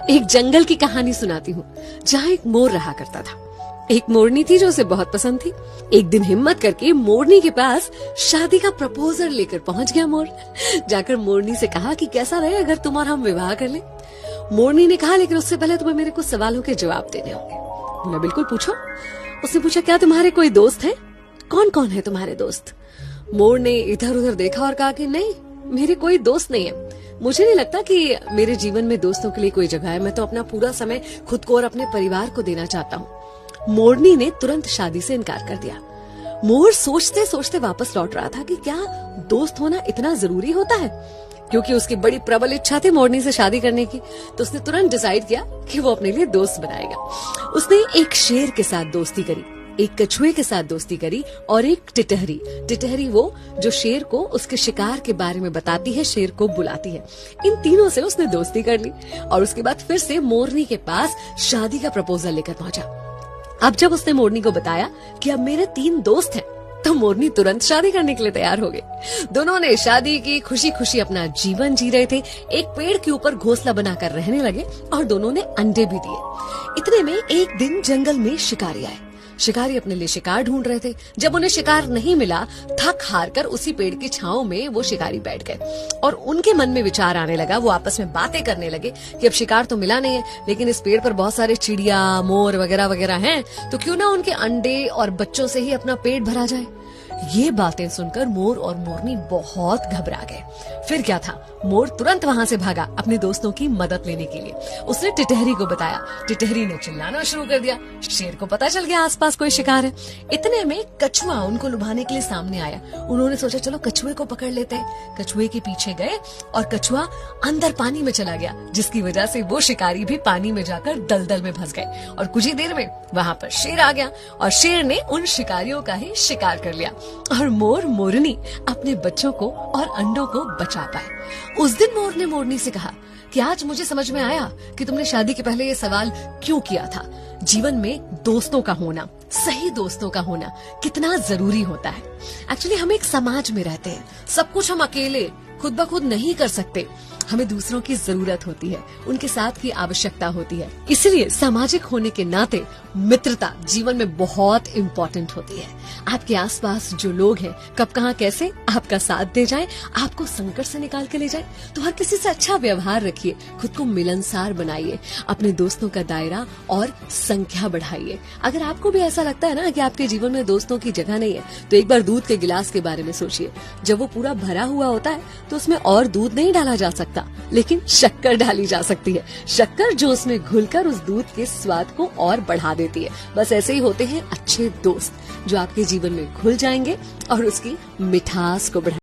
एक जंगल की कहानी सुनाती हूँ जहाँ एक मोर रहा करता था। एक मोरनी थी जो उसे बहुत पसंद थी। एक दिन हिम्मत करके मोरनी के पास शादी का प्रपोजल लेकर पहुंच गया मोर। जाकर मोरनी से कहा कि कैसा रहे अगर तुम और हम विवाह कर ले। मोरनी ने कहा लेकिन उससे पहले तुम्हें मेरे कुछ सवालों के जवाब देने होंगे। बोला बिल्कुल पूछो। उसने पूछा क्या तुम्हारे कोई दोस्त है? कौन कौन है तुम्हारे दोस्त? मोर ने इधर उधर देखा और कहा कि नहीं, मेरे कोई दोस्त नहीं है। मुझे नहीं लगता कि मेरे जीवन में दोस्तों के लिए कोई जगह है। मैं तो अपना पूरा समय खुद को और अपने परिवार को देना चाहता हूँ। मोरनी ने तुरंत शादी से इनकार कर दिया। मोर सोचते सोचते वापस लौट रहा था कि क्या दोस्त होना इतना जरूरी होता है, क्योंकि उसकी बड़ी प्रबल इच्छा थी मोरनी से शादी करने की। तो उसने तुरंत डिसाइड किया कि वो अपने लिए दोस्त बनाएगा। उसने एक शेर के साथ दोस्ती करी, एक कछुए के साथ दोस्ती करी और एक टिटहरी। टिटहरी वो जो शेर को उसके शिकार के बारे में बताती है, शेर को बुलाती है। इन तीनों से उसने दोस्ती कर ली और उसके बाद फिर से मोरनी के पास शादी का प्रपोजल लेकर पहुंचा। अब जब उसने मोरनी को बताया कि अब मेरे 3 दोस्त हैं, तो मोरनी तुरंत शादी करने के लिए तैयार हो गई। दोनों ने शादी की, खुशी खुशी अपना जीवन जी रहे थे। एक पेड़ के ऊपर घोंसला बनाकर रहने लगे और दोनों ने अंडे भी दिए। इतने में एक दिन जंगल में शिकारी आए। शिकारी अपने लिए शिकार ढूंढ रहे थे। जब उन्हें शिकार नहीं मिला, थक हार कर उसी पेड़ की छांव में वो शिकारी बैठ गए और उनके मन में विचार आने लगा। वो आपस में बातें करने लगे कि अब शिकार तो मिला नहीं है, लेकिन इस पेड़ पर बहुत सारे चिड़िया, मोर वगैरह वगैरह हैं, तो क्यों ना उनके अंडे और बच्चों से ही अपना पेट भरा जाए। ये बातें सुनकर मोर और मोरनी बहुत घबरा गए। फिर क्या था, मोर तुरंत वहां से भागा अपने दोस्तों की मदद लेने के लिए। उसने टिटहरी को बताया। टिटहरी ने चिल्लाना शुरू कर दिया। शेर को पता चल गया आसपास कोई शिकार है। इतने में कछुआ उनको लुभाने के लिए सामने आया। उन्होंने सोचा चलो कछुए को पकड़ लेते हैं। कछुए के पीछे गए और कछुआ अंदर पानी में चला गया, जिसकी वजह से वो शिकारी भी पानी में जाकर दलदल में फंस गए और कुछ ही देर में वहां पर शेर आ गया और शेर ने उन शिकारियों का ही शिकार कर लिया और मोर मोरनी अपने बच्चों को और अंडों को बचा पाए। उस दिन मोर ने मोरनी से कहा कि आज मुझे समझ में आया कि तुमने शादी के पहले ये सवाल क्यों किया था। जीवन में दोस्तों का होना, सही दोस्तों का होना कितना जरूरी होता है। एक्चुअली हम एक समाज में रहते हैं, सब कुछ हम अकेले खुद ब खुद नहीं कर सकते। हमें दूसरों की जरूरत होती है, उनके साथ की आवश्यकता होती है। इसलिए सामाजिक होने के नाते मित्रता जीवन में बहुत इम्पोर्टेंट होती है। आपके आसपास जो लोग हैं, कब कहाँ कैसे आपका साथ दे जाए, आपको संकट से निकाल के ले जाए, तो हर किसी से अच्छा व्यवहार रखिए, खुद को मिलनसार बनाइए, अपने दोस्तों का दायरा और संख्या बढ़ाइए। अगर आपको भी ऐसा लगता है ना कि आपके जीवन में दोस्तों की जगह नहीं है, तो एक बार दूध के गिलास के बारे में सोचिए। जब वो पूरा भरा हुआ होता है तो उसमें और दूध नहीं डाला जा सकता, लेकिन शक्कर डाली जा सकती है। शक्कर जो उसमें घुलकर उस दूध के स्वाद को और बढ़ा देती है। बस ऐसे ही होते हैं अच्छे दोस्त, जो आपके जीवन में घुल जाएंगे और उसकी मिठास को बढ़ा